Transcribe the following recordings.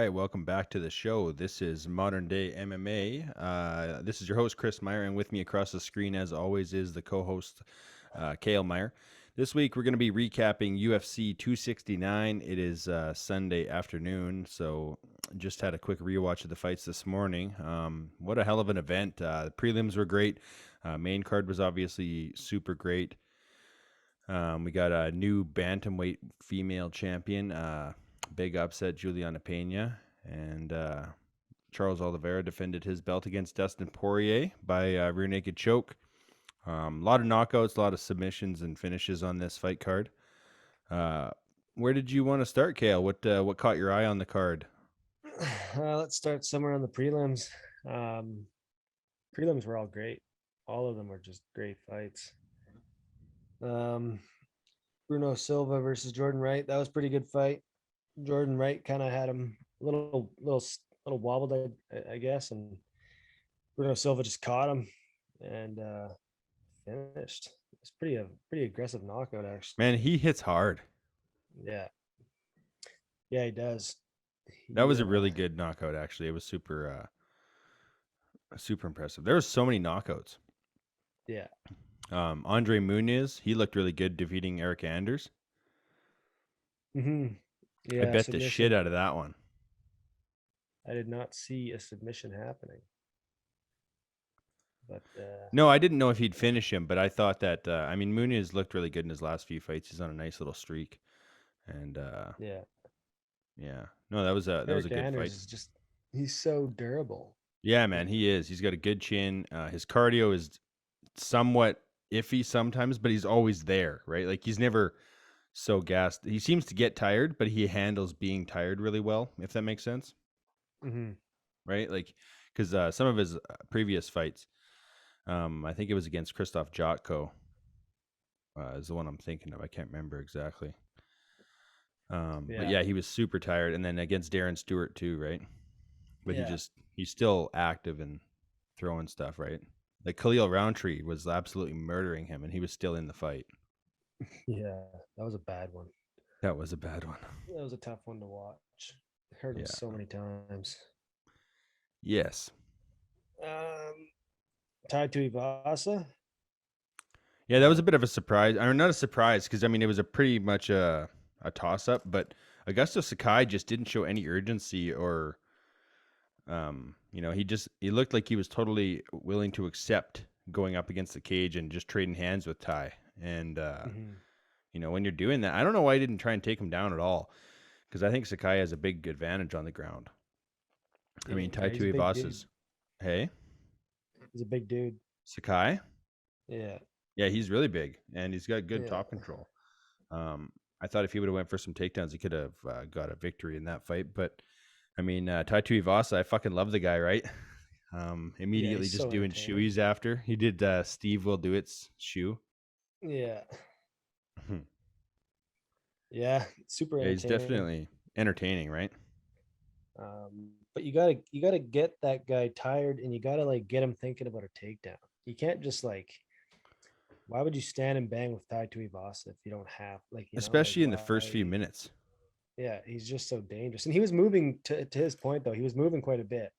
right, welcome back to the show. This is Modern Day MMA. This is your host, Chris Meyer, and with me across the screen, as always, is the co-host, Kael Meyer. This week, we're going to be recapping UFC 269. It is Sunday afternoon, so just had a quick rewatch of the fights this morning. What a hell of an event. The prelims were great. Main card was obviously super great. We got a new bantamweight female champion. Big upset, Julianna Pena, and Charles Oliveira defended his belt against Dustin Poirier by rear naked choke. A lot of knockouts, a lot of submissions and finishes on this fight card. Where did you want to start, Kael? What caught your eye on the card? Let's start somewhere on the prelims. Prelims were all great. All of them were just great fights. Bruno Silva versus Jordan Wright. That was a pretty good fight. Jordan Wright kind of had him a little wobbled, I guess, and Bruno Silva just caught him and finished. It's pretty aggressive knockout, actually. Man, he hits hard. Yeah, he does. That was a really good knockout, actually. It was super impressive. There was so many knockouts. Yeah. Andre Nunes, he looked really good defeating Eric Anders. Mm-hmm. Yeah, I bet the shit out of that one. I did not see a submission happening. But no, I didn't know if he'd finish him, but I thought that Nunes looked really good in his last few fights. He's on a nice little streak, and yeah. No, that was a good Anders fight. is just he's so durable. Yeah, man, he is. He's got a good chin. His cardio is somewhat iffy sometimes, but he's always there, right? Like he's never so gassed. He seems to get tired, but he handles being tired really well, if that makes sense. Mm-hmm. Right? Like, because some of his previous fights, I think it was against Krzysztof Jotko, is the one I'm thinking of. I can't remember exactly. But yeah, he was super tired. And then against Darren Stewart too, right? But he's still active and throwing stuff, right? Like Khalil Roundtree was absolutely murdering him, and he was still in the fight. Yeah, that was a bad one. That was a bad one. That was a tough one to watch. I heard him so many times. Yes. Tai Tuivasa. Yeah, that was a bit of a surprise. Or not a surprise, because it was a pretty much a toss-up, but Augusto Sakai just didn't show any urgency or he looked like he was totally willing to accept going up against the cage and just trading hands with Tai. And when you're doing that, I don't know why he didn't try and take him down at all, because I think Sakai has a big advantage on the ground. Tai Tuivasa's hey? He's a big dude. Sakai? Yeah. Yeah, he's really big, and he's got good top control. I thought if he would have went for some takedowns, he could have got a victory in that fight. But Tai Tuivasa, I fucking love the guy, right? Immediately just so doing shoeies after. He did Steve Will Do It's shoe. Yeah. Yeah, super entertaining. He's definitely entertaining, right? But you gotta get that guy tired, and you gotta get him thinking about a takedown. You can't just why would you stand and bang with Tai Tuivasa if you don't have especially in the first few minutes? Yeah, he's just so dangerous. And he was moving to his point though. He was moving quite a bit.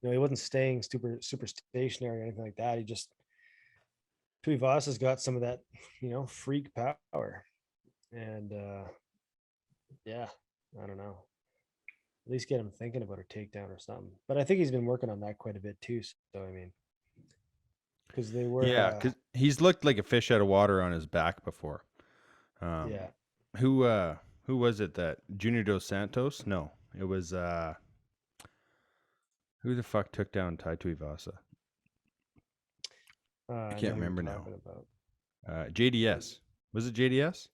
He wasn't staying super stationary or anything like that. He just Tuivasa's got some of that, freak power. And I don't know. At least get him thinking about a takedown or something. But I think he's been working on that quite a bit too. So because they were because he's looked like a fish out of water on his back before. Who was it that Junior Dos Santos? No, it was who the fuck took down Tai Tuivasa? I can't remember now. JDS. Was it JDS?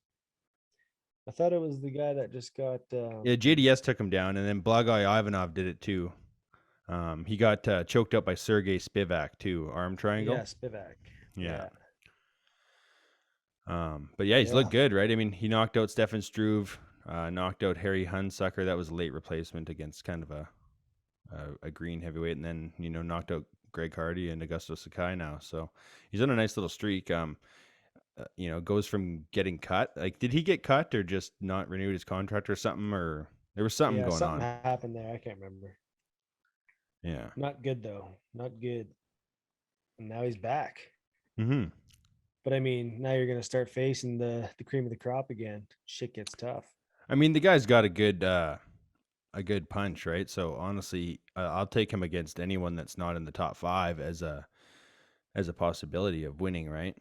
I thought it was the guy that just got yeah, JDS took him down, and then Blagoy Ivanov did it too. He got choked up by Sergey Spivak too. Arm triangle. Yeah, Spivak. Yeah. But yeah, he's looked good, right? He knocked out Stefan Struve, knocked out Harry Hunsucker. That was a late replacement against kind of a green heavyweight, and then knocked out Greg Hardy and Augusto Sakai now. So he's on a nice little streak. Goes from getting cut. Did he get cut or just not renewed his contract or something? Or There was something Yeah, going something on. happened there. I can't remember. Yeah. Not good though. Not good. And now he's back. Mm-hmm. But I mean, now you're gonna start facing the cream of the crop again. Shit gets tough. I mean, the guy's got a good punch, right? So honestly, I'll take him against anyone that's not in the top 5 as a possibility of winning, right?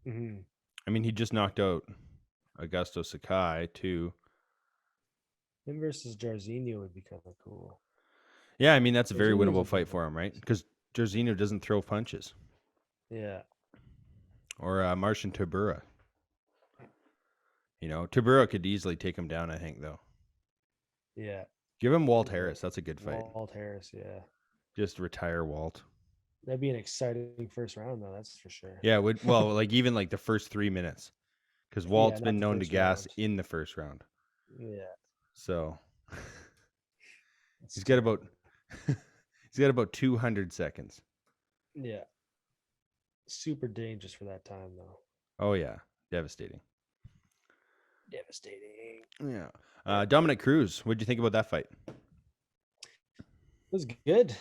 Hmm. I mean, he just knocked out Augusto Sakai too. Him versus Jarzinho would be kind of cool. Yeah, I mean that's a very Jarzinho's a winnable good fight for him, right? Because Jairzinho doesn't throw punches, Yeah. or Martian Tibura. You know, Tibura could easily take him down. I think though. Yeah. Give him Walt Yeah. Harris. That's a good fight. Walt Harris, yeah. Just retire Walt. That'd be an exciting first round though, that's for sure. Yeah, like even like the first 3 minutes, because Yeah, Walt's not been the known to first gas round. in the first round. Yeah. So That's he's got terrible. about he's got about 200 seconds. Yeah. Super dangerous for that time though. Oh yeah, devastating. Devastating. Yeah. Dominic Cruz, what'd you think about that fight? It was good.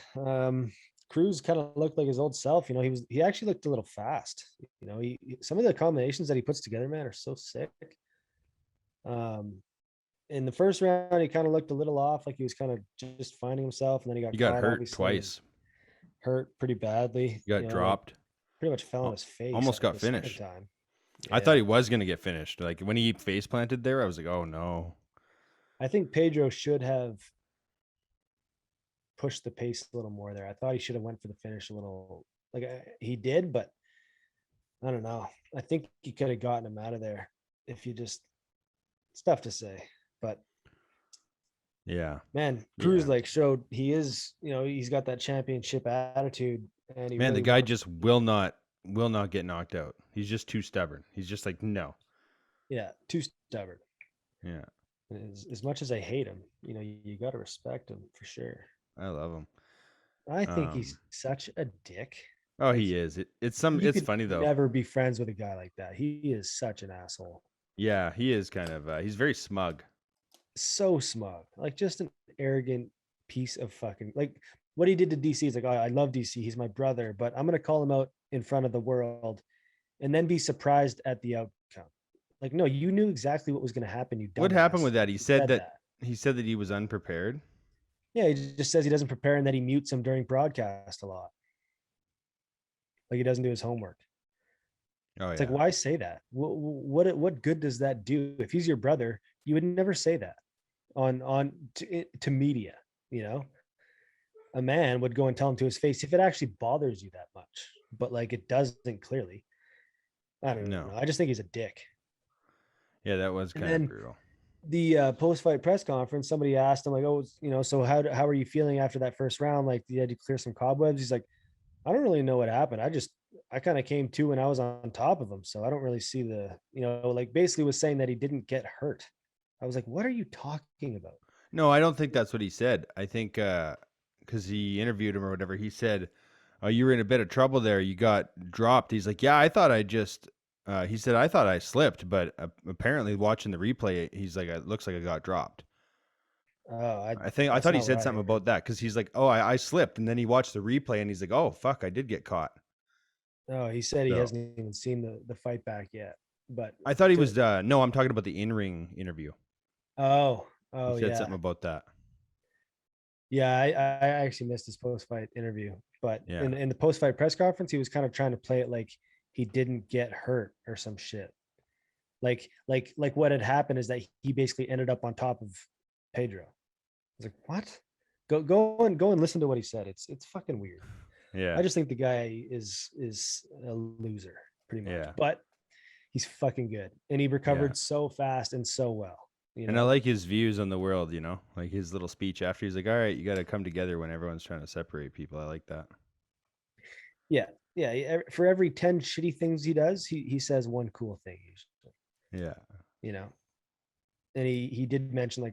Cruz kind of looked like his old self. He actually looked a little fast. Some of the combinations that he puts together, man, are so sick. In the first round, he kind of looked a little off, like he was kind of just finding himself, and then he got He got caught, hurt obviously, and twice. hurt pretty badly. He got dropped. Pretty much fell on Al- his face. Almost got the second finished. time. I thought Yeah. he was gonna get finished. Like when he face planted there, I was like, oh no. I think Pedro should have pushed the pace a little more there. I thought he should have went for the finish a little. He did, but I don't know. I think he could have gotten him out of there if you just. It's tough to say, but Yeah. man, Cruz Yeah. showed he is. He's got that championship attitude, and he Man, the really guy wants. just will not get knocked out. He's just too stubborn. He's just like, no. Yeah, too stubborn. Yeah. And as much as I hate him, you got to respect him for sure. I love him. I think he's such a dick. Oh, he is. You It's could funny though. never be friends with a guy like that. He is such an asshole. Yeah, he is kind of he's very smug. So smug, just an arrogant piece of fucking what he did to DC. He's like, oh, I love DC. He's my brother, but I'm gonna call him out in front of the world, and then be surprised at the outcome. No, you knew exactly what was gonna happen. You dumbass. What happened with that? He said that. he said that he was unprepared. Yeah, he just says he doesn't prepare and that he mutes him during broadcast a lot. Like he doesn't do his homework. Oh It's yeah. why say that? What good does that do? If he's your brother, you would never say that to media. A man would go and tell him to his face if it actually bothers you that much. But it doesn't clearly. I don't know. I just think he's a dick. Yeah, that was kind of brutal. The post-fight press conference, somebody asked him oh, so how are you feeling after that first round? You had to clear some cobwebs. He's like, I don't really know what happened. I kind of came to when I was on top of him. So I don't really see basically was saying that he didn't get hurt. I was like, what are you talking about? No, I don't think that's what he said. I think because he interviewed him or whatever, he said, oh, you were in a bit of trouble there. You got dropped. He's like, yeah, I thought he said, I thought I slipped, but apparently watching the replay, he's like, it looks like I got dropped. Oh, I thought he said something about that because he's like, oh, I slipped. And then he watched the replay and he's like, oh, fuck, I did get caught. Oh, he said he hasn't even seen the fight back yet. But I thought he was, no, I'm talking about the in-ring interview. Oh, he said something about that. Yeah, I actually missed his post-fight interview. But Yeah. in the post-fight press conference, he was kind of trying to play it like he didn't get hurt or some shit. Like what had happened is that he basically ended up on top of Pedro. I was like, what? Go and listen to what he said. It's fucking weird. Yeah. I just think the guy is a loser, pretty much. Yeah. But he's fucking good. And he recovered so fast and so well. And I like his views on the world, like his little speech after. He's like, all right, you got to come together when everyone's trying to separate people. I like that. Yeah. Yeah. For every 10 shitty things he does, he says one cool thing usually. Yeah. And he did mention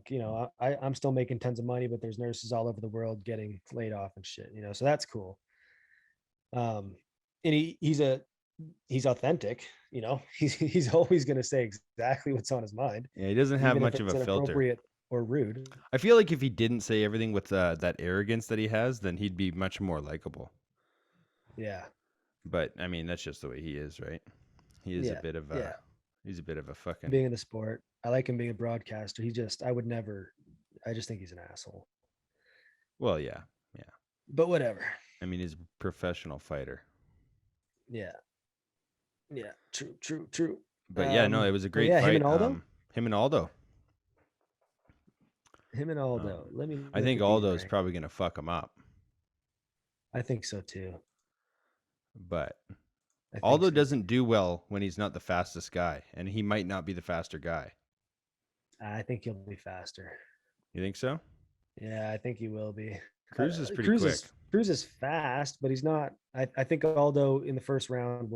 I'm still making tons of money, but there's nurses all over the world getting laid off and shit, so that's cool. And he's authentic, he's always going to say exactly what's on his mind. Yeah, he doesn't have much of a filter. or rude. I feel like if he didn't say everything with that arrogance that he has, then he'd be much more likable. Yeah. But I mean, that's just the way he is, right? He is a Yeah. bit of Yeah. a he's a bit of a fucking Being in the sport, I like him being a broadcaster. I would never. I just think he's an asshole. well, yeah, yeah. But whatever. I mean, he's a professional fighter. Yeah. Yeah. True. True. True. But yeah, no, it was a But great yeah, him fight. and Aldo. Him and Aldo. Him and Aldo. Let me I look think at these Aldo's ranks. probably gonna fuck him up. I think so too. But I think Aldo so too. doesn't do well when he's not the fastest guy, and he might not be the faster guy. I think he'll be faster. You think so? Yeah, I think he will be. Cruz is pretty quick. Cruz is fast, but he's not. I think Aldo in the first round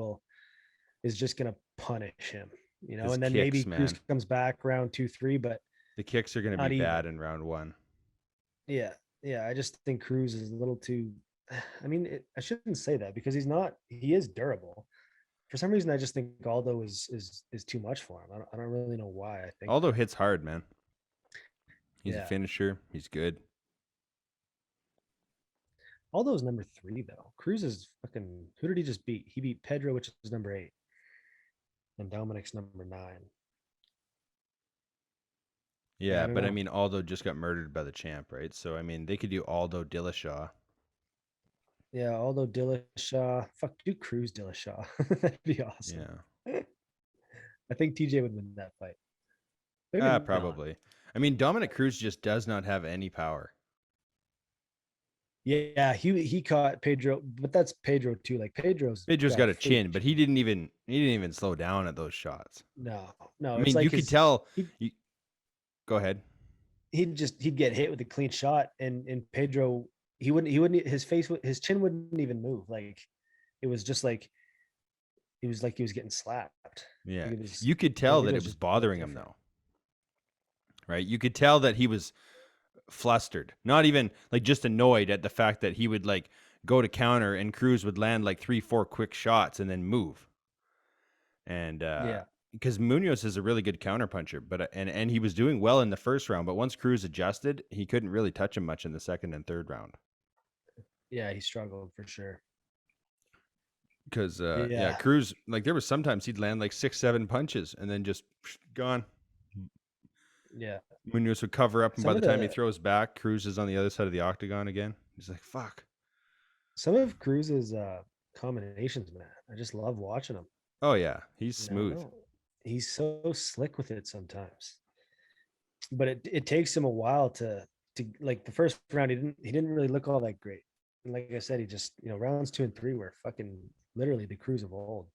is just gonna punish him, His and then kicks, maybe man. Cruz comes back round 2, 3, but The kicks are gonna not be even. bad in round 1. Yeah, yeah. I just think Cruz is a little too. I mean, I shouldn't say that because he's not. He is durable. For some reason, I just think Aldo is too much for him. I don't really know why. I think Aldo hits hard, man. He's a yeah. finisher. He's good. Aldo's number 3 though. Cruz is fucking. Who did he just beat? He beat Pedro, which is number 8, and Dominic's number 9. Yeah, I don't but I know. mean, Aldo just got murdered by the champ, right? So I mean, they could do Aldo Dillashaw. Yeah, Aldo Dillashaw. Fuck, do Cruz Dillashaw. That'd be awesome. Yeah. I think TJ would win that fight. Maybe not. Probably. I mean, Dominic Cruz just does not have any power. Yeah, he caught Pedro, but that's Pedro too. Like Pedro's got a chin, but he didn't even slow down at those shots. No. I It's mean, like you could tell. He, Go ahead. he'd get hit with a clean shot, and Pedro he wouldn't his chin wouldn't even move. Like it was just like it was like he was getting slapped. Yeah, Like you could tell that it was just bothering him different. though. Right? You could tell that he was flustered, not even like just annoyed at the fact that he would like go to counter and Cruz would land like 3-4 quick shots and then move. And Yeah. because Munoz is a really good counterpuncher, but and he was doing well in the first round, but once Cruz adjusted, he couldn't really touch him much in the second and third round. Yeah, he struggled for sure. Because Cruz, like there was sometimes he'd land like 6-7 punches and then just gone. Yeah. Munoz would cover up, and by the time he throws back, Cruz is on the other side of the octagon again. He's like, fuck. Some of Cruz's combinations, man, I just love watching him. Oh yeah, he's smooth. He's so slick with it sometimes. But it takes him a while to like the first round he didn't really look all that great. And like I said, he just rounds 2 and 3 were fucking literally the Cruz of old.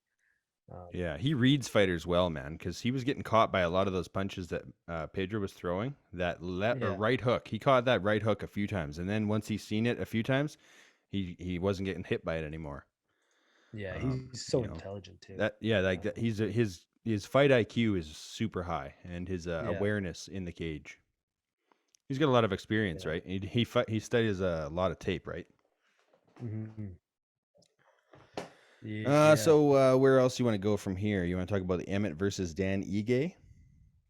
Yeah, he reads fighters well, man, because he was getting caught by a lot of those punches that Pedro was throwing. That right hook, he caught that right hook a few times, and then once he's seen it a few times, he wasn't getting hit by it anymore. Yeah, he's so intelligent too. His fight IQ is super high, and his awareness in the cage. He's got a lot of experience, right? He studies a lot of tape, right? Mm-hmm. So where else you want to go from here? You want to talk about the Emmett versus Dan Ige?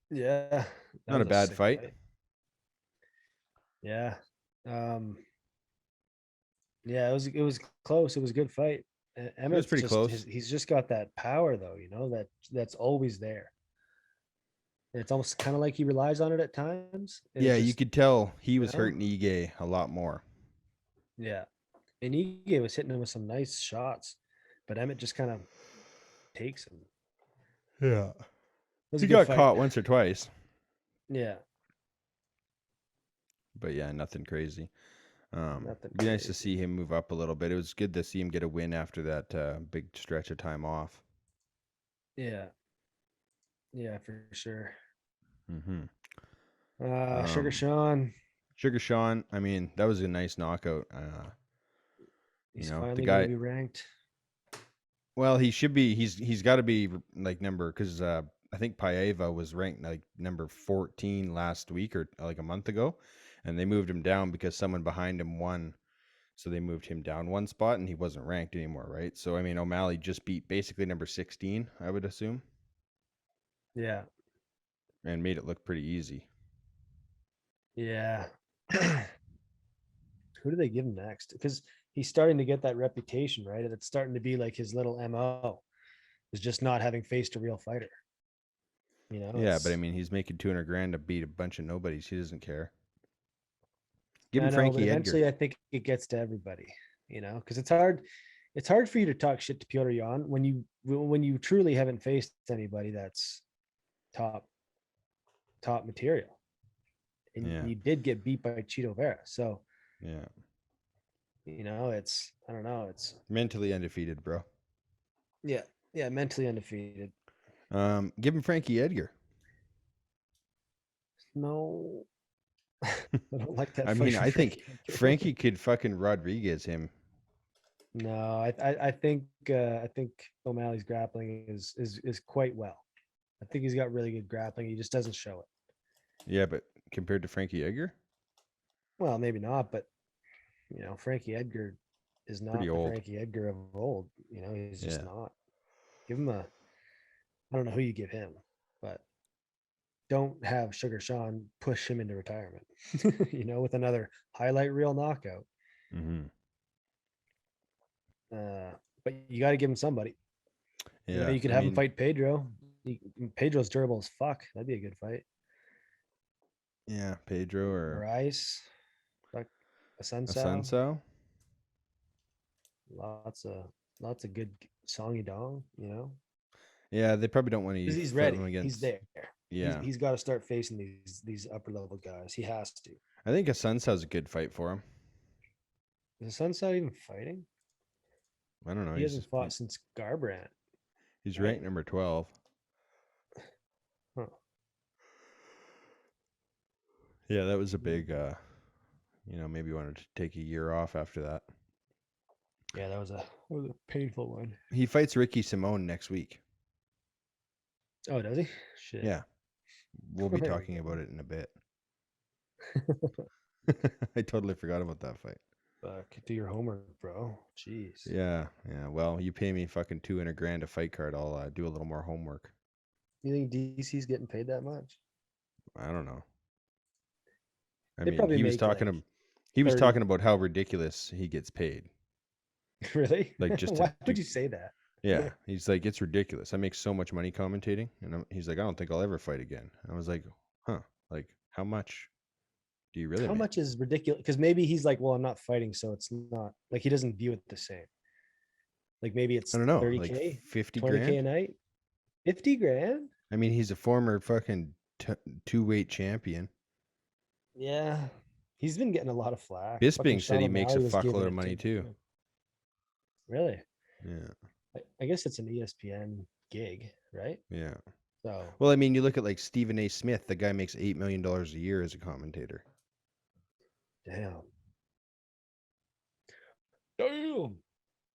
Yeah, not a bad fight. Yeah, yeah, it was close. It was a good fight. Emmett's pretty close. He's just got that power, though. That's always there. It's almost kind of like he relies on it at times. Yeah, you could tell he was hurting Ige a lot more. Yeah, and Ige was hitting him with some nice shots, but Emmett just kind of takes him. Yeah, he got caught once or twice. Yeah, but yeah, nothing crazy. It'd be nice to see him move up a little bit. It was good to see him get a win after that big stretch of time off. Yeah, for sure. Mm-hmm. Sugar Sean. I mean, that was a nice knockout. He's finally the guy gonna be ranked. Well, he should be. He's got to be like because I think Paiva was ranked like number 14 last week or like a month ago, and they moved him down because someone behind him won. So they moved him down one spot, and he wasn't ranked anymore, right? So I mean, O'Malley just beat basically number 16, I would assume. Yeah. And made it look pretty easy. Yeah. Who do they give him next? Because he's starting to get that reputation, right? And it's starting to be like his little MO is just not having faced a real fighter. You know, Yeah, but I it's mean, he's making 200 grand to beat a bunch of nobodies. He doesn't care. Give him I know, but Frankie Edgar. eventually I think it gets to everybody, you know, because it's hard for you to talk shit to Piotr Jan when you truly haven't faced anybody that's top top material. And Yeah, you did get beat by Cheeto Vera. So, yeah. it's I don't know, it's Mentally undefeated, bro. yeah, yeah, mentally undefeated. Give him Frankie Edgar. No, I don't like that I fight mean, for I think Frankie. Frankie could fucking Rodriguez him. No, I think O'Malley's grappling is quite well. I think he's got really good grappling. He just doesn't show it. Yeah, but compared to Frankie Edgar, Well, maybe not, but Frankie Edgar is pretty not the old. Frankie Edgar of old. He's just Yeah. not. Give him a I don't know who you give him, but don't have Sugar Sean push him into retirement. With another highlight reel knockout. Mm-hmm. But you got to give him somebody. Yeah. You could I have him mean, fight Pedro. Pedro's durable as fuck. That'd be a good fight. yeah, Pedro or Rice, like a Sunsao. Assunção. Lots of good songy dong. Yeah, they probably don't want Because to he's put him ready. He's against. there. He's Yeah, he's got to start facing these upper level guys. He has to. I think Assunção's a good fight for him. Is the Sunsao even fighting? I don't know. He hasn't fought since Garbrandt, He's right? ranked number 12. Huh. Yeah, that was a big. Maybe wanted to take a year off after that. Yeah, that was a painful one. He fights Ricky Simone next week. Oh, does he? Shit. Yeah, we'll be There you talking about it in a bit. go. I totally forgot about that fight. Fuck, do your homework, bro. Jeez. Yeah, yeah. Well, you pay me fucking 200 grand a fight card. I'll do a little more homework. You think DC's getting paid that much? I don't know. I They mean, probably he was make talking. like He was 30. talking about how ridiculous he gets paid. Really? Like just to Why do. would you say that? Yeah, he's like, it's ridiculous. I make so much money commentating, and he's like, I don't think I'll ever fight again. I was like, huh? Like, how much do you really How make? much is ridiculous? Because maybe he's like, well, I'm not fighting, so it's not like he doesn't view it the same. Like maybe I it's don't know, like 30K, 50 20K a grand. night, 50 grand. I mean, he's a former fucking two-weight champion. Yeah, he's been getting a lot of flack. Fucking Bisping said Sean he makes a O'Malley was giving fuckload of it to money too. him. Really? Yeah, I guess it's an ESPN gig, right? yeah. So Well, I mean, you look at like Stephen A. Smith. The guy makes $8 million a year as a commentator. damn. Damn.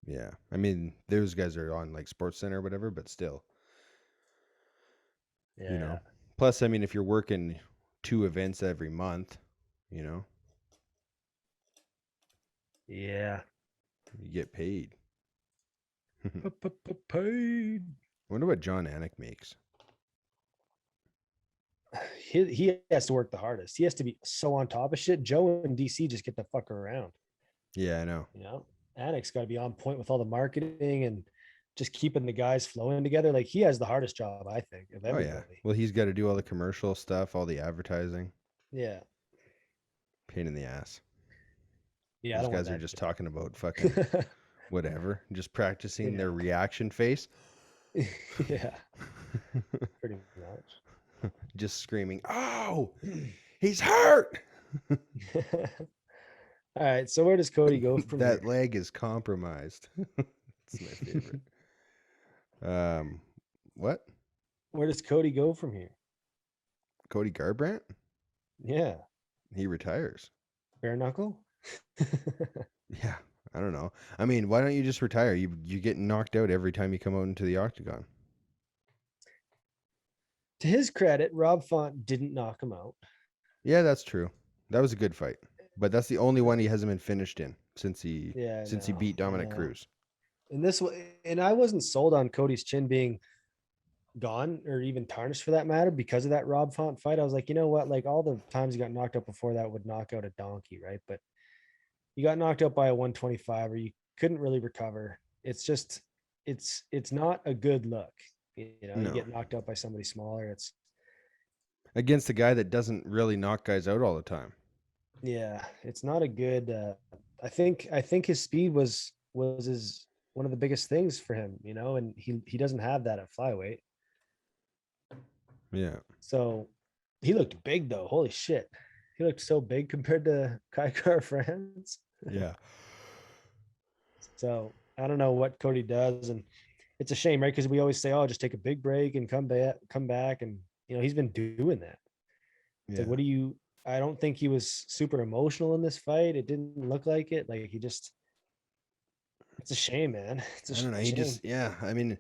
Yeah, I mean, those guys are on like Sports Center or whatever, but still, you know. Yeah. Plus, I mean, if you're working 2 events every month, you know, Yeah. you get paid. Paid. I wonder what John Anik makes. He has to work the hardest. He has to be so on top of shit. Joe and DC just get the fuck around. Yeah, I know. Anik's got to be on point with all the marketing and just keeping the guys flowing together. Like he has the hardest job, I think, of Oh yeah. everybody. Well, he's got to do all the commercial stuff, all the advertising. Yeah. Pain in the ass. Yeah. I Those don't want guys are that. just talking about fucking whatever, just practicing their reaction face. Yeah. Pretty much. Just screaming, "Oh, he's hurt!" All right. So where does Cody go from That here? leg is compromised. It's my favorite. What? Where does Cody go from here? Cody Garbrandt? Yeah. He retires. Bare knuckle? Yeah, I don't know. I mean, why don't you just retire? You get knocked out every time you come out into the octagon. To his credit, Rob Font didn't knock him out. Yeah, that's true. That was a good fight, but that's the only one he hasn't been finished in since he beat Dominic Cruz. And I wasn't sold on Cody's chin being gone or even tarnished for that matter because of that Rob Font fight. I was like, you know what? Like all the times he got knocked out before that would knock out a donkey, right? But you got knocked out by a 125 or you couldn't really recover. It's just it's not a good look. You know, you No. get knocked out by somebody smaller. It's Against a guy that doesn't really knock guys out all the time. yeah, it's not a good I think his speed was his one of the biggest things for him, you know, and he doesn't have that at flyweight. Yeah. So he looked big though. Holy shit. He looked so big compared to Kai France. Yeah. So I don't know what Cody does. And it's a shame, right? Because we always say, oh, just take a big break and come back. And you know, he's been doing that. It's Yeah. like, what do you I don't think he was super emotional in this fight. It didn't look like it. Like he just it's a shame, man. It's a I don't know. He shame. just, yeah. I mean,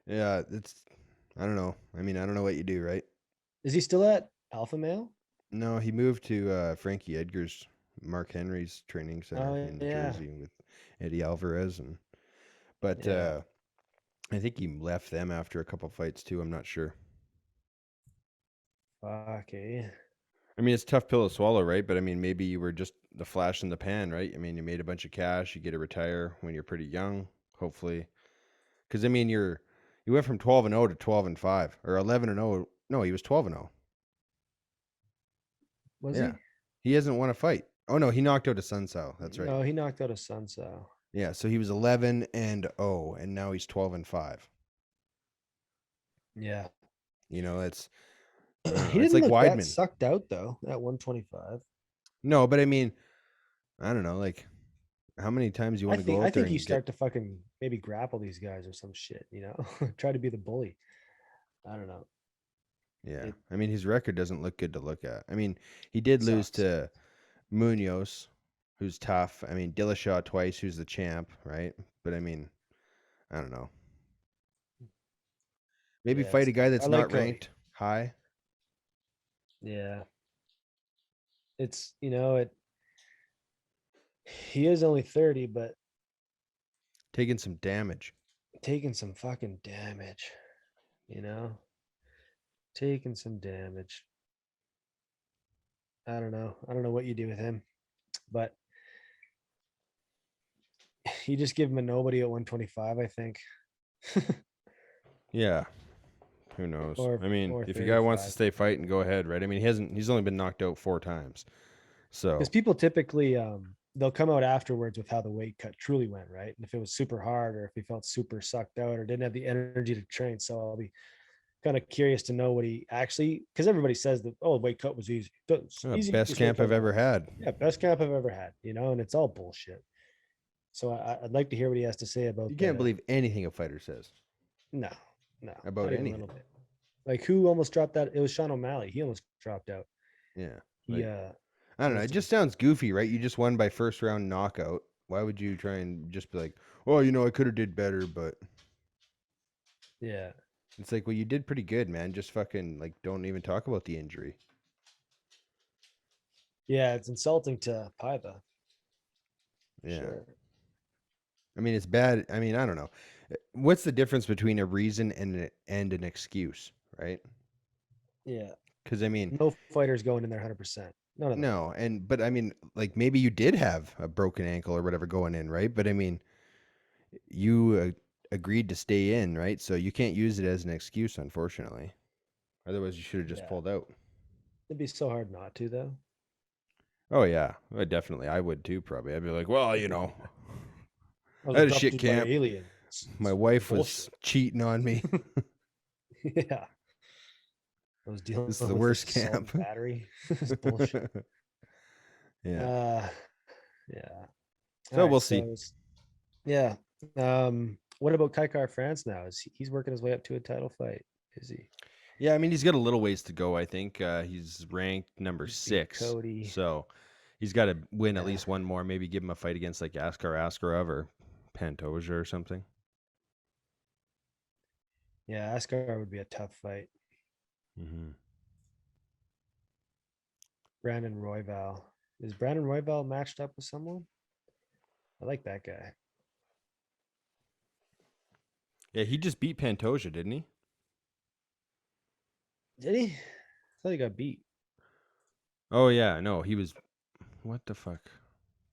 yeah, I don't know. I mean, I don't know what you do, right? Is he still at Alpha Male? No, he moved to Frankie Edgar's, Mark Henry's training center Oh in New yeah. Jersey with Eddie Alvarez, but Yeah. I think he left them after a couple fights too. I'm not sure. Fuck, eh? I mean, it's a tough pill to swallow, right? But I mean, maybe you were just the flash in the pan, right? I mean, you made a bunch of cash. You get to retire when you're pretty young, hopefully. Because I mean, you went from 12-0 to 12-5 or 11-0. No, he was 12-0. Was Yeah, he? he hasn't won a fight. Oh no, he knocked out a Sun Sao. That's right. No, he knocked out a Sun Sao. Yeah, so he was 11-0, and now he's 12-5. Yeah. You know, it's I don't He know. It's didn't like look that Weidman. sucked out though at 125. No, but I mean, I don't know. Like, how many times you want to go I out there think you and get? start to fucking maybe grapple these guys or some shit, you know? Try to be the bully. I don't know. Yeah, It I mean, his record doesn't look good to look at. I mean, he did lose sucks. to Munoz, who's tough. I mean, Dillashaw twice, who's the champ, right? But I mean, I don't know. Maybe Yeah, fight it's a guy tough. I that's like not Cody. ranked high, Yeah. It's, you know, it he is only 30, but taking some damage. taking some fucking damage, you know? Taking some damage. I don't know. I don't know what you do with him, but you just give him a nobody at 125, I think. Yeah, who knows? I mean, Or if a guy wants to 35. stay fighting, go ahead, right? I mean, he's only been knocked out 4 times, Because so people typically they'll come out afterwards with how the weight cut truly went, right? And if it was super hard or if he felt super sucked out or didn't have the energy to train. So I'll be kind of curious to know what he actually because everybody says that oh, weight cut was easy. It's best easiest weight camp cut I've in the ever world. had. Yeah, best camp I've ever had, you know, and it's all bullshit. So I'd like to hear what he has to say about You can't the believe anything a fighter says no, no, about not even a anything. little bit. Like who almost dropped that? It was Sean O'Malley. He almost dropped out. Yeah, He like I don't know. It almost just didn't. sounds goofy, right? You just won by first round knockout. Why would you try and just be like, "Oh, I could have did better," but Yeah. it's like, well, you did pretty good, man. Just fucking like, don't even talk about the injury. Yeah, it's insulting to Paiva. Yeah, Sure. I mean, it's bad. I mean, I don't know. What's the difference between a reason and an excuse, right? Yeah. Because I mean, No fighters going in there 100%. None of them. no, but I mean, like maybe you did have a broken ankle or whatever going in, right? But I mean, you agreed to stay in, right? So you can't use it as an excuse, unfortunately. Otherwise, you should have just Yeah. pulled out. It'd be so hard not to, though. Oh yeah, definitely. I would too, probably. I'd be like, well, I I was had a shit adopted by camp. aliens. My It's wife was bullshit. cheating on me. Yeah. I was dealing This is the with this worst assault camp. battery. It's bullshit. Yeah. Uh, yeah. All So right. we'll see. So, yeah. What about Kaikar France now? He's working his way up to a title fight? Is he? Yeah, I mean, he's got a little ways to go. I think he's ranked number Just beat 6, Cody. so he's got to win at Yeah. least one more. Maybe give him a fight against like Askar Askarov or Pantoja or something. Yeah. Askar would be a tough fight. Mm-hmm. Brandon Royval. Is Brandon Royval matched up with someone? I like that guy. Yeah, he just beat Pantoja, didn't he? Did he? I thought he got beat. Oh yeah, no, he was. What the fuck?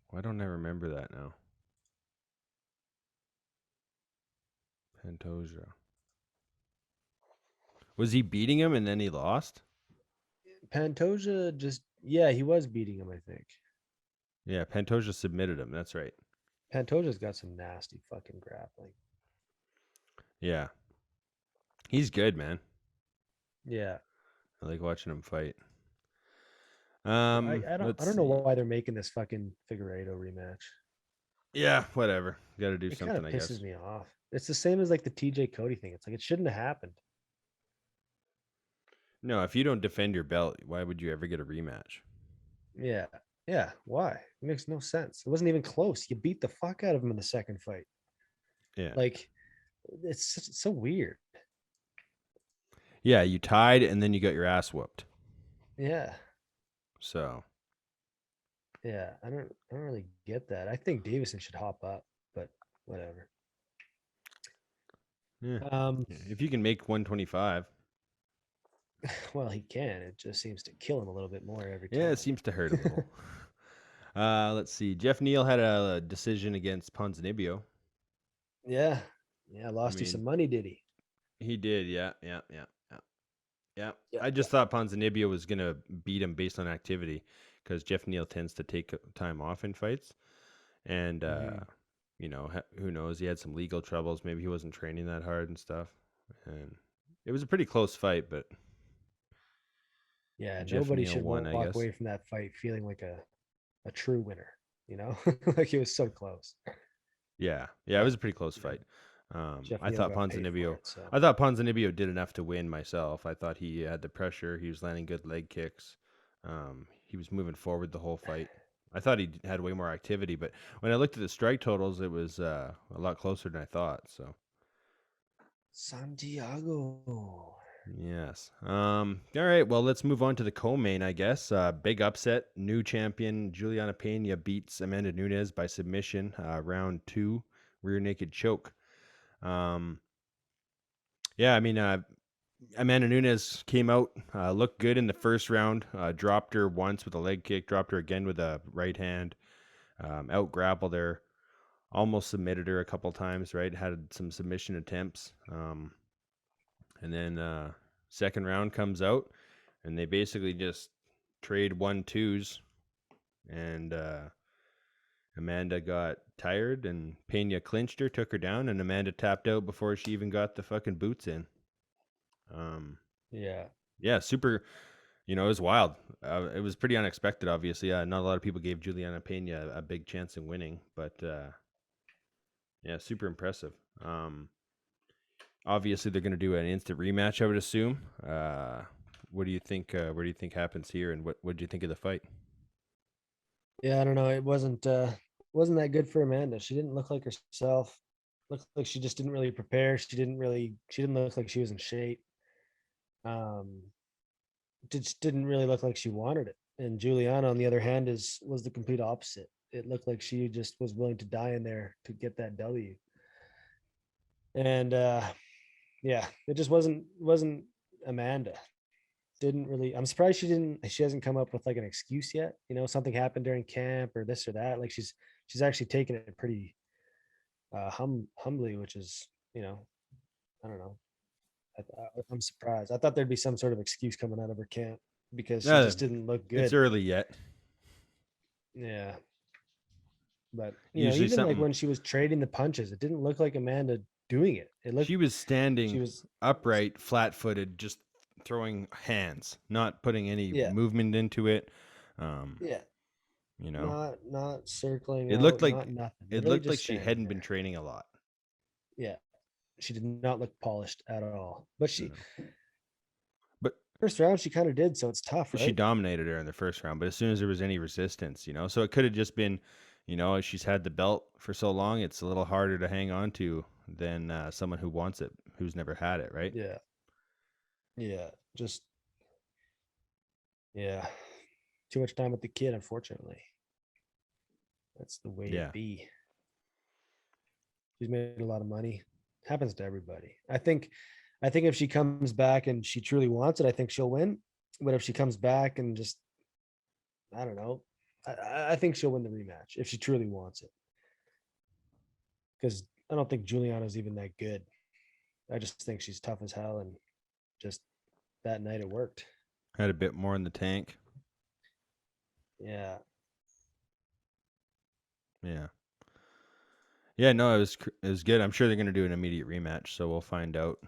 Why don't I remember that now? Pantoja. Was he beating him and then he lost? Pantoja just, yeah, he was beating him, I think. Yeah, Pantoja submitted him. That's right. Pantoja's got some nasty fucking grappling. Yeah, he's good, man. Yeah. I like watching him fight. I Let's don't know see. why they're making this fucking Figueiredo rematch. Yeah, whatever. Got to do It kind something, of I pisses guess. me off. It's the same as like the TJ Cody thing. It's like it shouldn't have happened. No, if you don't defend your belt, why would you ever get a rematch? Yeah. Yeah. Why? It makes no sense. It wasn't even close. You beat the fuck out of him in the second fight. Yeah. Like, it's so weird. Yeah, you tied and then you got your ass whooped. Yeah. So, Yeah. I don't really get that. I think Davison should hop up, but whatever. yeah. Um, If you can make 125. well, he can. It just seems to kill him a little bit more every Yeah, it time. seems to hurt a little. Let's see. Jeff Neal had a decision against Ponzinibbio. Yeah. Yeah. I Lost you mean, some money, did he? he did. Yeah, yeah, yeah, yeah, yeah. Yeah. I just thought Ponzinibbio was gonna beat him based on activity, because Jeff Neal tends to take time off in fights, and Hmm. who knows? He had some legal troubles. Maybe he wasn't training that hard and stuff. And it was a pretty close fight, but Yeah. Jeff Nobody Neal should won, I walk guess. away from that fight feeling like a true winner, you know? Like it was so close. Yeah, yeah, it But was a pretty close you know, fight. Jeff I Neal thought got paid for Ponzinibbio, it. So I thought Ponzinibbio did enough to win myself. I thought he had the pressure. He was landing good leg kicks. He was moving forward the whole fight. I thought he had way more activity, but when I looked at the strike totals, it was a lot closer than I thought. So Santiago. yes. All right. Well, let's move on to the co-main, I guess. Big upset. New champion Julianna Pena beats Amanda Nunes by submission. Round 2, rear naked choke. Um, yeah, I mean, Amanda Nunes came out, looked good in the first round, dropped her once with a leg kick, dropped her again with a right hand, out grappled her, almost submitted her a couple times, right? Had some submission attempts. And then second round comes out, and they basically just trade 1-2s, and Amanda got tired, and Pena clinched her, took her down, and Amanda tapped out before she even got the fucking boots in. Um, Yeah. yeah, super. It was wild. It was pretty unexpected, obviously. Not a lot of people gave Juliana Pena a big chance in winning, but yeah, super impressive. Obviously, they're going to do an instant rematch, I would assume. What do you think? What do you think happens here, and what do you think of the fight? Yeah, I don't know. It wasn't that good for Amanda. She didn't look like herself. Looked like she just didn't really prepare. She didn't look like she was in shape. Um just didn't really look like she wanted it. And Juliana, on the other hand, was the complete opposite. It looked like she just was willing to die in there to get that W. And yeah, it just wasn't Amanda. Didn't really, I'm surprised she hasn't come up with like an excuse yet. You know, something happened during camp or this or that. Like she's actually taken it pretty humbly, which is, you know, I don't know. I'm surprised. I thought there'd be some sort of excuse coming out of her camp because she Uh, just didn't look it's good. early yet. Yeah. But you know, Usually even like something. when she was trading the punches, it didn't look like Amanda doing it. It looked She was she standing was upright, flat-footed, just throwing hands, not putting any yeah, movement into it. Um, yeah, you know, not circling it looked out, not like nothing. it Literally looked just like she standing hadn't been there. training a lot. Yeah. She did not look polished at all. But she No. But first round she kind of did, so it's tough, she right? dominated her in the first round. But as soon as there was any resistance, so it could have just been, she's had the belt for so long, it's a little harder to hang on to than someone who wants it, who's never had it, right? Yeah. Yeah. Just yeah. Too much time with the kid, unfortunately. That's the way Yeah. it be. She's made a lot of money. Happens to everybody. I think I think if she comes back and she truly wants it, I think she'll win. But if she comes back and just, I don't know, I think she'll win the rematch if she truly wants it. Because I don't think Juliana's even that good. I just think she's tough as hell, and just that night it worked. Had a bit more in the tank. Yeah. Yeah. Yeah, no, it was good. I'm sure they're going to do an immediate rematch, so we'll find out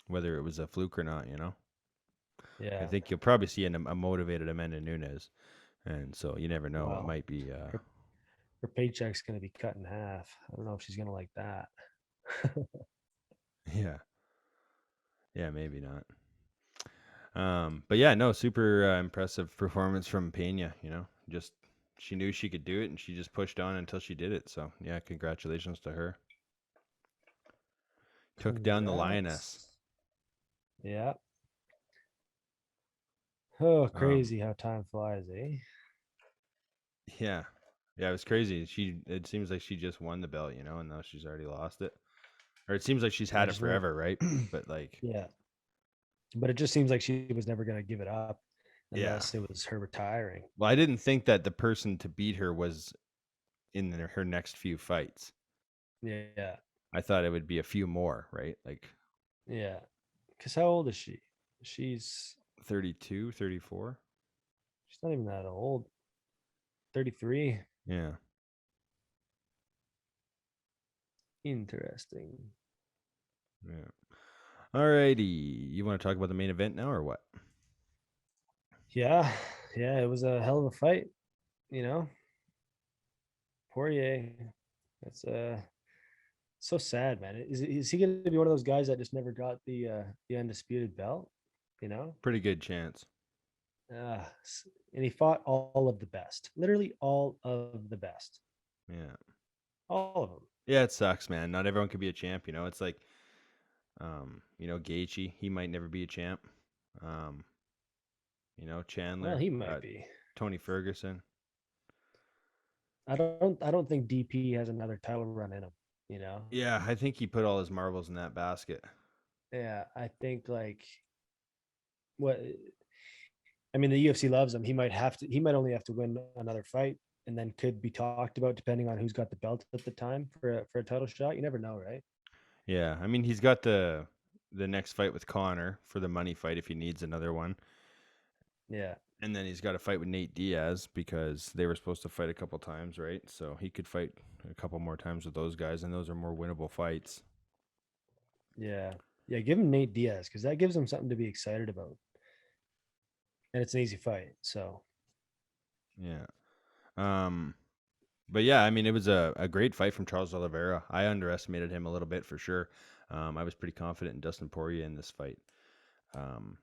whether it was a fluke or not, you know? I Yeah. think you'll probably see a motivated Amanda Nunes, and so you never know. It Well, might be, her, her paycheck's going to be cut in half. I don't know if she's going to like that. yeah. Yeah, maybe not. But yeah, no, super impressive performance from Pena, you know? Just, she knew she could do it, and she just pushed on until she did it. So, yeah, congratulations to her. Took down the Lioness. Congrats. Yeah. Oh, Um, crazy how time flies, eh? yeah. Yeah, it was crazy. It seems like she just won the belt, you know, and now she's already lost it. Or it seems like she's I had it just know. forever, right? But like, Yeah. But it just seems like she was never going to give it up yeah. unless it was her retiring. Well, I didn't think that the person to beat her was in her next few fights. Yeah. I thought it would be a few more, right? Like Yeah. Because how old is she? She's 32, 34. she's not even that old. 33. Yeah. Interesting. Yeah. Alrighty. You want to talk about the main event now or what? Yeah. Yeah. It was a hell of a fight, you know? Poirier. That's so sad, man. Is he going to be one of those guys that just never got the undisputed belt? You know? Pretty good chance. Uh, and he fought all of the best, literally all of the best, Yeah. all of them. Yeah, it sucks, man. Not everyone could be a champ, you know. It's like you know, Gaethje, he might never be a champ. Um, you know, Well, Chandler, he might be. Tony Ferguson. I don't think DP has another title run in him. You know? Yeah, I think he put all his marbles in that basket. Yeah, I think like what I mean, the UFC loves him. He might have to. He might only have to win another fight, and then could be talked about depending on who's got the belt at the time for a title shot. You never know, right? Yeah, I mean, he's got the next fight with Connor for the money fight if he needs another one. Yeah, And then he's got a fight with Nate Diaz because they were supposed to fight a couple times, right? So he could fight a couple more times with those guys, and those are more winnable fights. yeah, yeah. Give him Nate Diaz because that gives him something to be excited about, and it's an easy fight. So Yeah. Um, but yeah, I mean, it was a great fight from Charles Oliveira. I underestimated him a little bit for sure. I was pretty confident in Dustin Poirier in this fight. Um,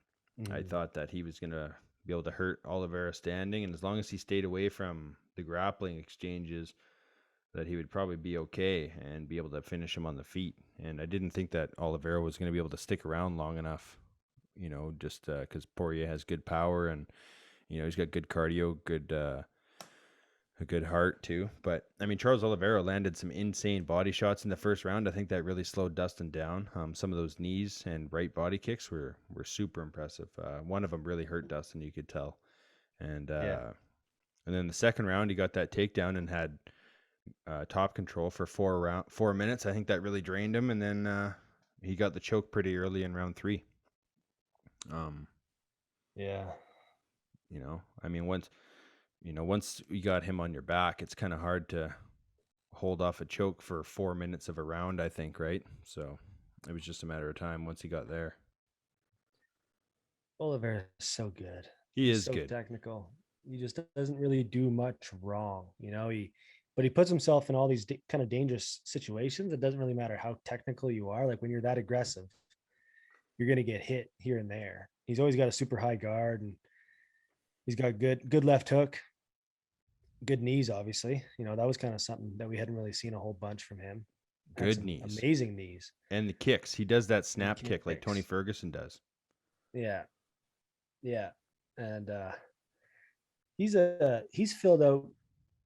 I mm, thought that he was going to be able to hurt Oliveira standing, and as long as he stayed away from the grappling exchanges, that he would probably be okay and be able to finish him on the feet. And I didn't think that Oliveira was going to be able to stick around long enough, you know, just because Poirier has good power and, you know, he's got good cardio, a good heart too. But I mean, Charles Oliveira landed some insane body shots in the first round. I think that really slowed Dustin down. Some of those knees and right body kicks were super impressive. One of them really hurt Dustin, you could tell. And yeah, and then the second round, he got that takedown and had top control for 4 minutes. I think that really drained him, and then he got the choke pretty early in round 3. Um, yeah, you know, I mean, once you got him on your back, it's kind of hard to hold off a choke for 4 minutes of a round. I think, right? So it was just a matter of time once he got there. Oliveira is so good. He He's is so good. technical. He just doesn't really do much wrong. You know, but he puts himself in all these kind of dangerous situations. It doesn't really matter how technical you are. Like when you're that aggressive, you're going to get hit here and there. He's always got a super high guard, and he's got good left hook, good knees. Obviously, you know that was kind of something that we hadn't really seen a whole bunch from him. Had Good some knees amazing knees and the kicks. He does that and snap kick like Tony kicks. Ferguson does. Yeah, yeah, and he's filled out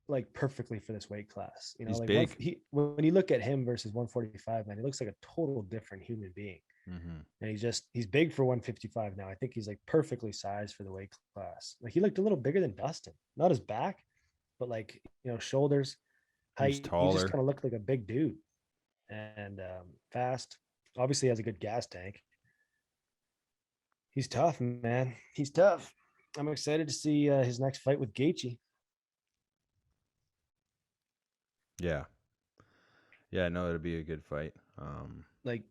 like perfectly for this weight class. You know, He's like big. when you look at him versus 145, man, he looks like a total different human being. Mm-hmm. And he's big for 155 now. I think he's like perfectly sized for the weight class. Like he looked a little bigger than Dustin, not his back, but like, you know, shoulders, He was height. He just taller. kind of looked like a big dude and fast. Obviously has a good gas tank. He's tough, man. He's tough. I'm excited to see his next fight with Gaethje. Yeah. Yeah, no, it'll be a good fight. Like,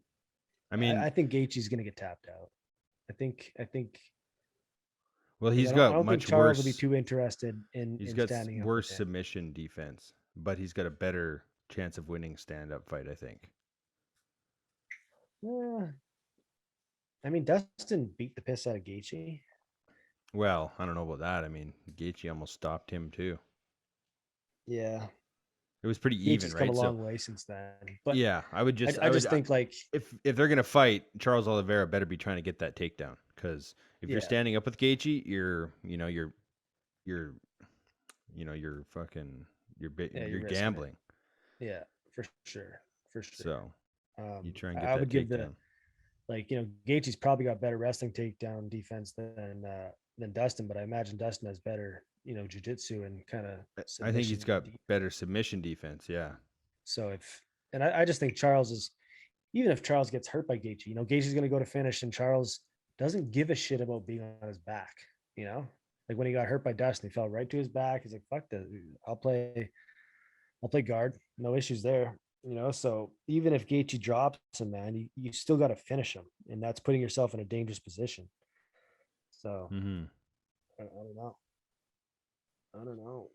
I mean, I think Gaethje's gonna get tapped out. I think well, because he's I got don't think much Charles will be worse. too interested He's in got standing up with worse him. submission defense, but he's got a better chance of winning stand-up fight, I think. Yeah. I mean, Dustin beat the piss out of Gaethje. Well, I don't know about that. I mean, Gaethje almost stopped him too. Yeah, It was pretty even, Gaethje's come a right? So, long way since then. But yeah, I would just, I just think like, if they're gonna fight, Charles Oliveira better be trying to get that takedown because if you're yeah, standing up with Gaethje, you're you're fucking yeah, you're you're risking it. gambling. Yeah, for sure, for sure. So you try and get I that would give the takedown. like, you know, Gaethje's probably got better wrestling takedown defense than Dustin, but I imagine Dustin has better, you know, jujitsu and kind of I think he's submission. got better submission defense. Yeah. So if and I just think Charles is, even if Charles gets hurt by Gaethje, you know, Gaethje's going to go to finish, and Charles doesn't give a shit about being on his back. You know, like when he got hurt by Dustin, he fell right to his back. He's like, "Fuck that, I'll play guard, no issues there." You know, so even if Gaethje drops him, man, you still got to finish him, and that's putting yourself in a dangerous position. So Mm-hmm. I don't know. I don't know.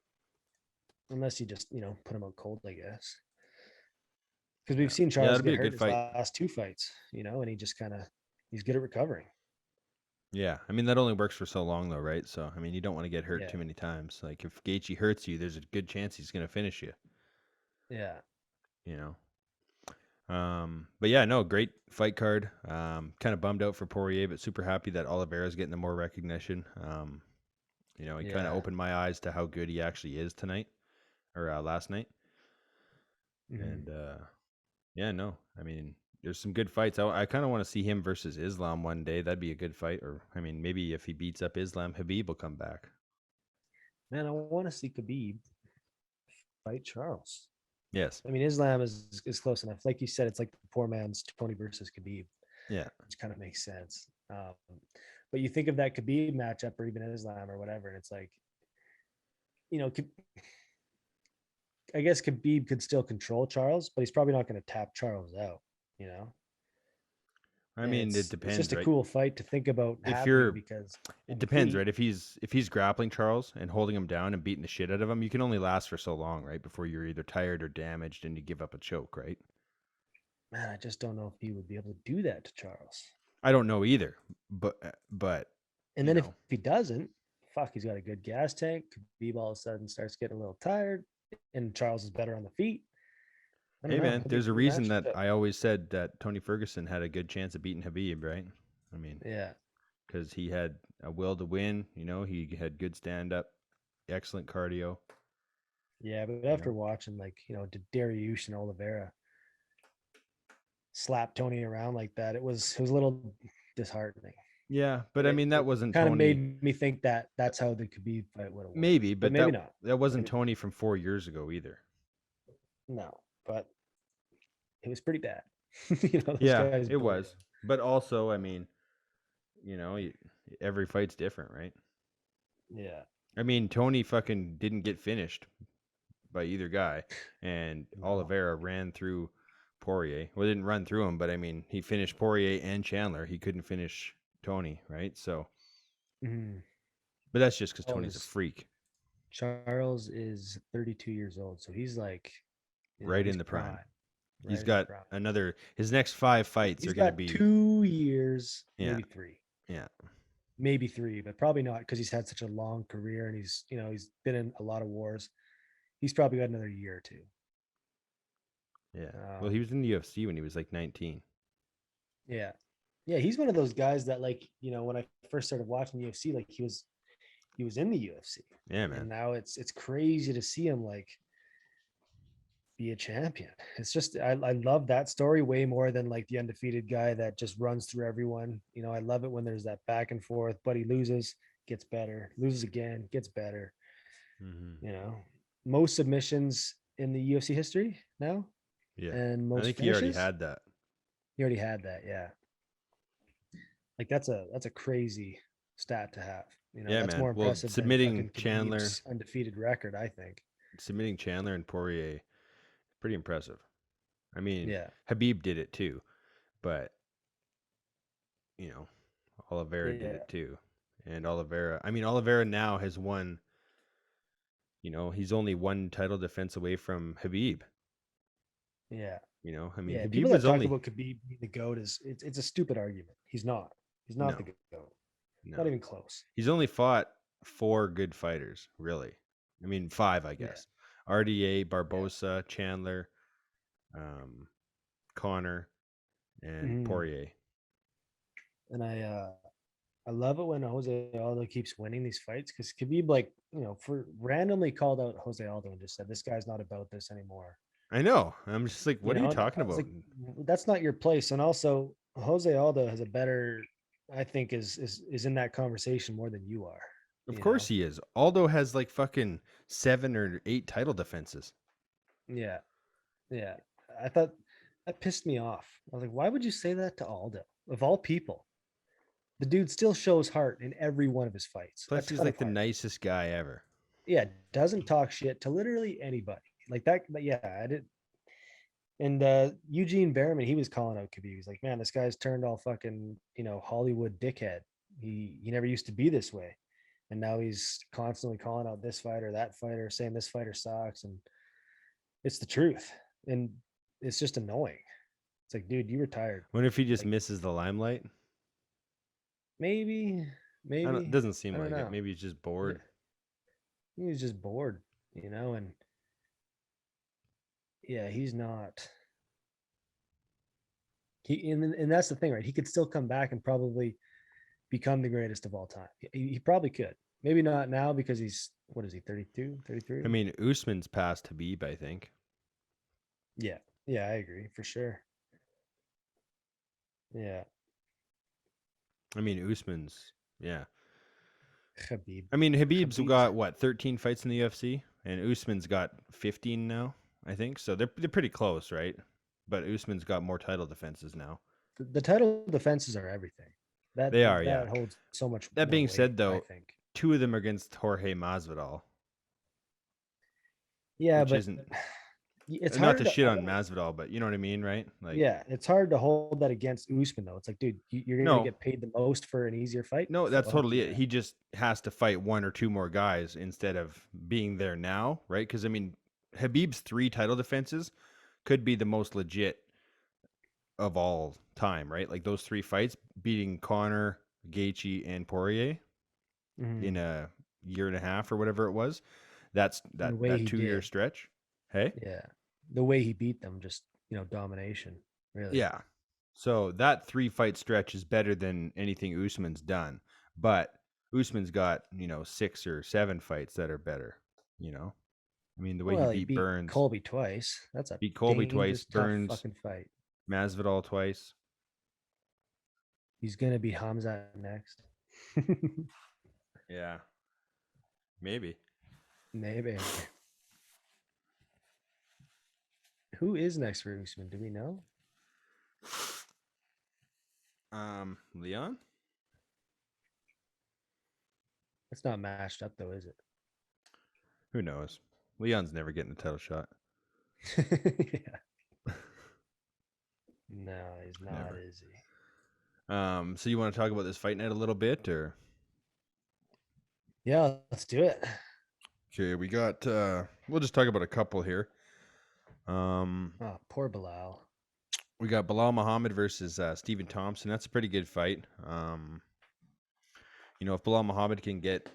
Unless you just, you know, put him on cold, I guess. Because Yeah. we've seen Yeah, Charles it'll be get a hurt in good his fight. last two fights, you know, and he just kind of he's good at recovering. Yeah, I mean that only works for so long though, right? So I mean you don't want to get hurt Yeah. too many times. Like if Gaethje hurts you, there's a good chance he's gonna finish you. Yeah. You know. But yeah, no, great fight card. Kind of bummed out for Poirier, but super happy that Oliveira's getting the more recognition. You know, he kind of Yeah. opened my eyes to how good he actually is tonight or last night. Mhm. And yeah, no, I mean, there's some good fights. I kind of want to see him versus Islam one day. That'd be a good fight. Or I mean, maybe if he beats up Islam, Habib will come back. Man, I want to see Khabib fight Charles. Yes. I mean, Islam is close enough. Like you said, it's like the poor man's Tony versus Khabib, Yeah. which kind of makes sense. But you think of that Khabib matchup or even Islam or whatever, and it's like, you know, I guess Khabib could still control Charles, but he's probably not going to tap Charles out, you know? I And mean, it it's depends, just a right? cool fight to think about If happening you're, because it on the depends, feet, right? If he's grappling Charles and holding him down and beating the shit out of him, you can only last for so long, right? Before you're either tired or damaged and you give up a choke, right? man, I just don't know if he would be able to do that to Charles. I don't know either, but And you then if know, he doesn't, fuck, he's got a good gas tank. Khabib all of a sudden starts getting a little tired, and Charles is better on the feet. I don't hey know. man, It'll be a there's a good reason that matchup. I always said that Tony Ferguson had a good chance of beating Habib, right? I mean, Yeah. because he had a will to win. You know, he had good stand up, excellent cardio. Yeah. But You after know, watching, like, you know, Dariush and Oliveira slap Tony around like that, it was a little disheartening. yeah, but I It, mean that it wasn't kind of Tony. made me think that that's how the Khabib fight would have went, Maybe, but but maybe not. that wasn't Maybe Tony from 4 years ago either. no, but it was pretty bad. You know, those Yeah, guys it bullied was. But also, I mean, you know, every fight's different, right? him. Yeah. I mean, Tony fucking didn't get finished by either guy, and No. Oliveira ran through Poirier. Well, didn't run through him, but I mean, he finished Poirier and Chandler. He couldn't finish Tony, right? So, Mhm. but that's just because Oh, Tony's a is freak, Charles is 32 years old, so he's like, you know, right he's in the prime. prime, He's right in the got prime. another. His next 5 fights He's are going to got be, 2 years, yeah, yeah, maybe three, but probably not because he's had such a long career and he's, you know, he's been in a lot of wars. He's probably got another year or two. yeah. Well, he Um, was in the UFC when he was like 19. yeah, yeah, he's one of those guys that, like, you know, when I first started watching UFC, like he he was in the UFC. Yeah, man. And now it's crazy to see him like be a champion. It's just I love that story way more than like the undefeated guy that just runs through everyone. You know, I love it when there's that back and forth, but he loses, gets better, loses again, gets better. Mm-hmm. You know, most submissions in the UFC history now, Yeah. and I most think he already finishes. had that. He already had that, yeah. Like that's a crazy stat to have. You know, Yeah, that's man. more Well, impressive than submitting fucking Chandler, Khabib's undefeated record, I think. and Poirier, pretty impressive. I mean, Yeah, Habib did it too, but you know, Oliveira did yeah, it too. And Oliveira now has won, he's only one title defense away from Habib. yeah, yeah. Habib People that was talk only about Khabib being the goat is it's a stupid argument. He's not. He's not the no, goat. Not no. even close. He's only fought four good fighters, really. I mean, five, I Yeah, guess. RDA, yeah. Barbosa, Chandler, um, Connor, and Mhm. Poirier. And I love it when Jose Aldo keeps winning these fights because Khabib, like, for randomly called out Jose Aldo and just said, this guy's not about this anymore. I know. I'm just like, You what are you know, and talking I was about? like, that's not your place. And also, Jose Aldo has a better, I think, is in that conversation more than you are. Of You course know, he is. Aldo has like fucking 7 or 8 title defenses. yeah, yeah. I thought that pissed me off. I was like, why would you say that to Aldo of all people? The dude still shows heart in every one of his fights, a Plus, he's ton of like the heart. nicest guy ever. Yeah, doesn't talk shit to literally anybody like that. But yeah, I did. And Eugene Behrman, he was calling out Khabib. He's like, man, this guy's turned all fucking, Hollywood dickhead. He never used to be this way. And now he's constantly calling out this fighter, that fighter, saying this fighter sucks. And it's the truth. And it's just annoying. It's like, dude, you retired. What if he just Like misses the limelight? maybe, I don't. maybe, Doesn't I seem don't like it. know. Maybe he's just Yeah. bored. He was just bored, and yeah, he's not. And that's the thing, right? He could still come back and probably become the greatest of all time. He probably could. Maybe not now because he's what is he, 32, I 33? mean, Usman's past Habib, I think. Yeah. Yeah, I agree for sure. Yeah. I mean, Usman's, yeah. Khabib. I mean, Habib's Khabib's got what, 13 fights in the UFC, and Usman's got 15 now, I think. So they're pretty close, right? But Usman's got more title defenses now. the title defenses are everything. That They are, yeah. that holds so much That more being weight, said, I though, think. 2 of them are against Jorge Masvidal, Yeah, which but isn't it's not to hard to shit on Masvidal, but you know what I mean, right? Like, yeah, it's hard to hold that against Usman though. It's like, dude, you're gonna no, get paid the most for an easier fight. no, that's Fuck totally it. yeah. He just has to fight 1 or 2 more guys instead of being there now, right? Because I mean, Habib's 3 title defenses could be the most legit of all time, right? Like those 3 fights, beating Connor, Gaethje, and Poirier in Mhm. a year and a half or whatever it was. That's And the that way that he 2 year did, stretch. Hey, yeah, the way he beat them, just domination, really. yeah. So that 3 fight stretch is better than anything Usman's done, but Usman's got 6 or 7 fights that are better. You know, I mean the way he Well, he beat beat Burns, Colby twice. That's a beat Colby twice, dangerous, tough Burns, fucking fight. Masvidal twice. He's gonna beat Hamza next. Yeah, maybe. Maybe. Who is next for Usman? Do we know? Leon. It's not matched up though, is it? Who knows? Leon's never getting a title shot. Yeah. No, he's not, Never. is he? So you want to talk about this fight night a little bit, or Yeah, let's do it. okay? We got. We'll just talk about a couple here. Oh, poor Bilal. We got Bilal Muhammad versus Stephen Thompson. That's a pretty good fight. If Bilal Muhammad can get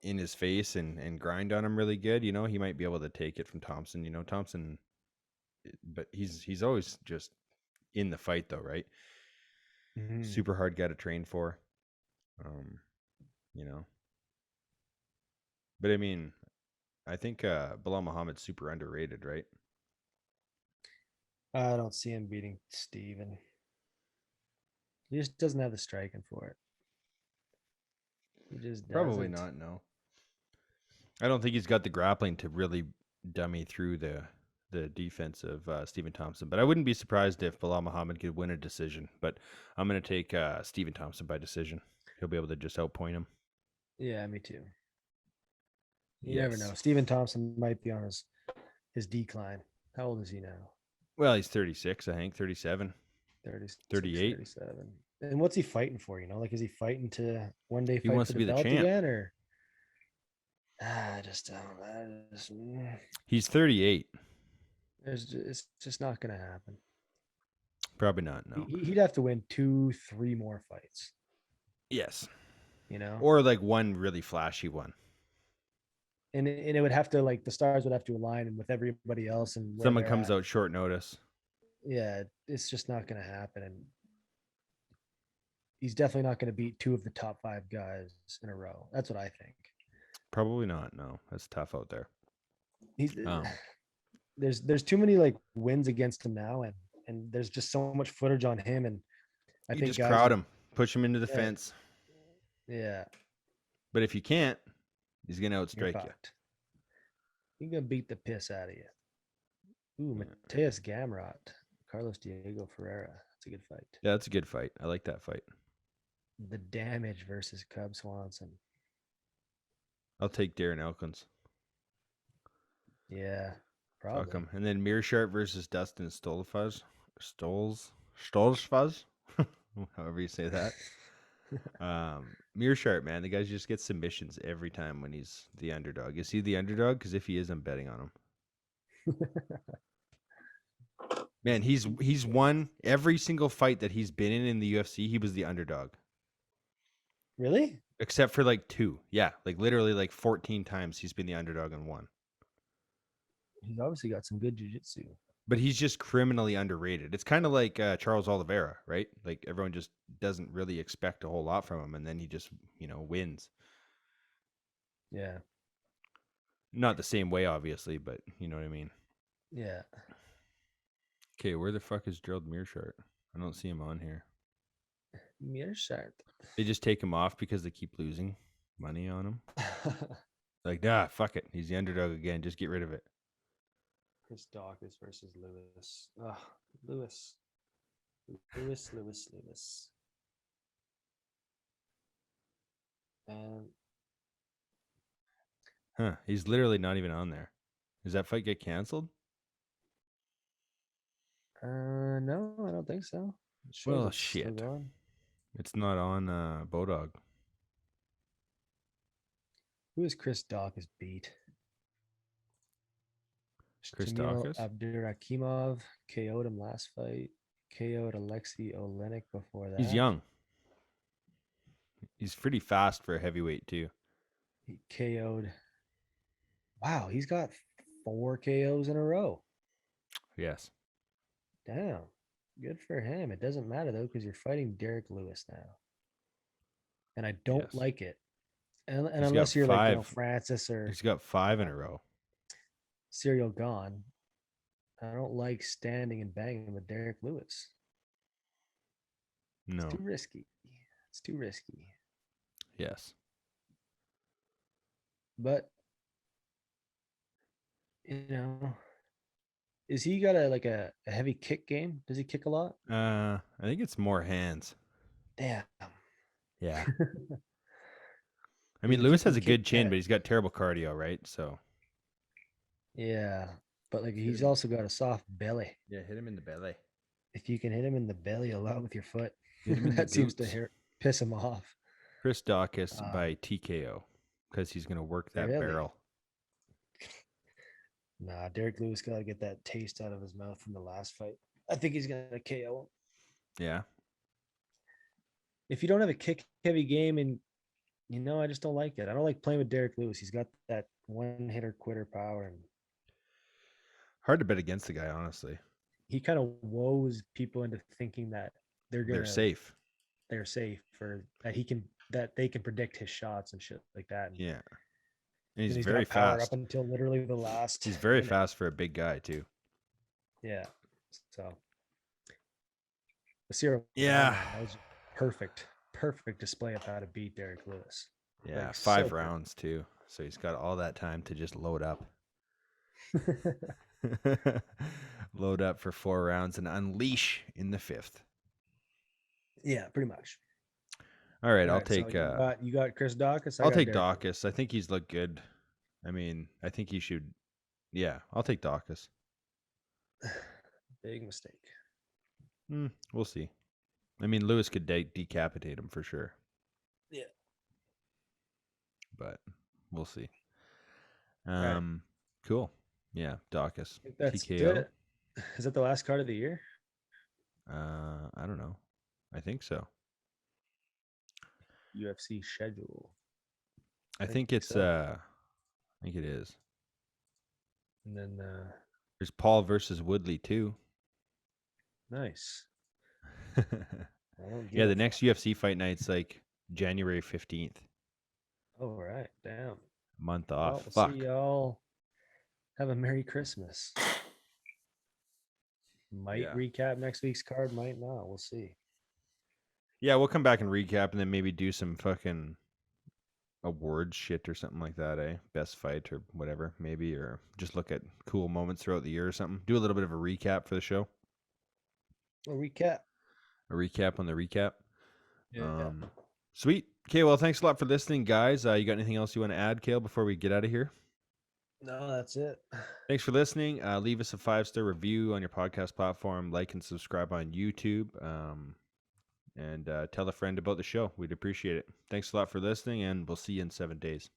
in his face and grind on him really good, he might be able to take it from Thompson. Thompson, but he's always just in the fight though, right? Mhm. Super hard guy to train for. Um, you know, But I mean, I think Bilal Muhammad's super underrated, right? I don't see him beating Steven. He just doesn't have the striking for it. He just Probably doesn't. not. No, I don't think he's got the grappling to really dummy through the defense of Stephen Thompson. But I wouldn't be surprised if Bilal Muhammad could win a decision. But I'm going to take Stephen Thompson by decision. He'll be able to just outpoint him. Yeah, me too. You never know. Yes. Stephen Thompson might be on his decline. How old is he now? Well, he's 36, I think, 37, 36, 38. 37. And what's he fighting for? Is he fighting to one day He fight wants for to the be the belt champ. again, or I just don't. He's 38. It's just not going to happen. Probably not. No. He'd have to win 2-3 more fights. Yes. Or Or like one really flashy one. And it would have to, like, the stars would have to align with everybody else, and someone comes out short notice. Yeah, it's just not going to happen. And he's definitely not going to beat 2 of the top 5 guys in a row. That's what I think. Probably not. No, that's tough out there. There's too many like wins against him now, and there's just so much footage on him, and I think just guys crowd him, push him into the fence. Yeah. But if you can't, he's gonna outstrike you. He's gonna beat the piss out of you. Ooh, Mateus Gamrot, Carlos Diego Ferreira. That's a good fight. Yeah, that's a good fight. I like that fight. The Damage versus Cub Swanson. I'll take Darren Elkins. Yeah, probably. Fuck him. And then Meerschaert versus Dustin Stolzfus. However you say that. Meerschaert, man, the guy just gets submissions every time when he's the underdog. Is he the underdog? Because if he is, I'm betting on him. Man, he's won every single fight that he's been in the UFC. He was the underdog. Really? Except for like 2. Yeah, like literally like 14 times he's been the underdog and won. He's obviously got some good jiu-jitsu. But he's just criminally underrated. It's kind of like Charles Oliveira, right? Like everyone just doesn't really expect a whole lot from him, and then he just, wins. Yeah. Not the same way, obviously, but you know what I mean. Yeah. Okay, where the fuck is Gerald Meerschaert? I don't see him on here. Meerschaert. They just take him off because they keep losing money on him. Like, fuck it. He's the underdog again. Just get rid of it. Chris Daukaus versus Lewis. Lewis. And He's literally not even on there. Does that fight get canceled? no, I don't think so. Well, shit. It's not on Bodog. Who is Chris Daukaus beat? Kris Shamil Daukaus? Abdurakhimov KO'd him last fight. KO'd Alexei Olenek before that. He's young. He's pretty fast for a heavyweight too. He KO'd. Wow, he's got 4 KOs in a row. Yes. Damn. Good for him. It doesn't matter though, because you're fighting Derek Lewis now. And I don't like it. And unless you're 5. like, Francis or he's got 5 in a row. Serial Gone. I don't like standing and banging with Derek Lewis. No. It's too risky. Yes. But is he got a heavy kick game? Does he kick a lot? I think it's more hands. Damn. Yeah. I mean, Lewis has a good chin, but he's got terrible cardio, right? So. Yeah, but like he's also got a soft belly. Yeah, hit him in the belly. If you can hit him in the belly a lot with your foot, that seems to piss him off. Kris Daukaus by TKO because he's going to work that barrel. Nah, Derek Lewis got to get that taste out of his mouth from the last fight. I think he's going to KO him. Yeah. If you don't have a kick-heavy game, and I just don't like it. I don't like playing with Derek Lewis. He's got that one-hitter quitter power, and hard to bet against the guy, honestly. He kind of woes people into thinking that they're safe. They're safe, or that they can predict his shots and shit like that. And yeah. And he's And he's very got power fast. up until literally the last. He's very minute. fast for a big guy too. Yeah. So the Sierra. Yeah. That was perfect display of how to beat Derek Lewis. Yeah, Like, 5 so rounds too. So he's got all that time to just load up. Load up for 4 rounds and unleash in the 5th. Yeah, pretty much. All right, I'll Alright, so take you got Chris Dawkins. I'll got take Derek Dawkins. I think he's looked good. I mean, I think he should. Yeah, I'll take Dawkins. Big mistake. We'll see. I mean, Lewis could decapitate him for sure. Yeah. But we'll see. Right. Cool. Yeah, Dawkins. That's TKO. it. Is that the last card of the year? I don't know. I think so. UFC schedule. I think it's so. I think it is. And then there's Paul versus Woodley too. Nice. Yeah, the next UFC fight night's like January 15th. Oh, right. Damn. Month off. Well, Fuck. see y'all. Have a Merry Christmas. Might recap next week's card, might not. We'll see. Yeah, we'll come back and recap and then maybe do some fucking award shit or something like that, eh? Best fight or whatever, maybe, or just look at cool moments throughout the year or something. Do a little bit of a recap for the show. A recap. A recap on the recap. Yeah. Sweet. Okay, well, thanks a lot for listening, guys. You got anything else you want to add, Kael, before we get out of here? No, that's it. Thanks for listening. Leave us a 5-star review on your podcast platform. Like and subscribe on YouTube. And tell a friend about the show. We'd appreciate it. Thanks a lot for listening, and we'll see you in 7 days.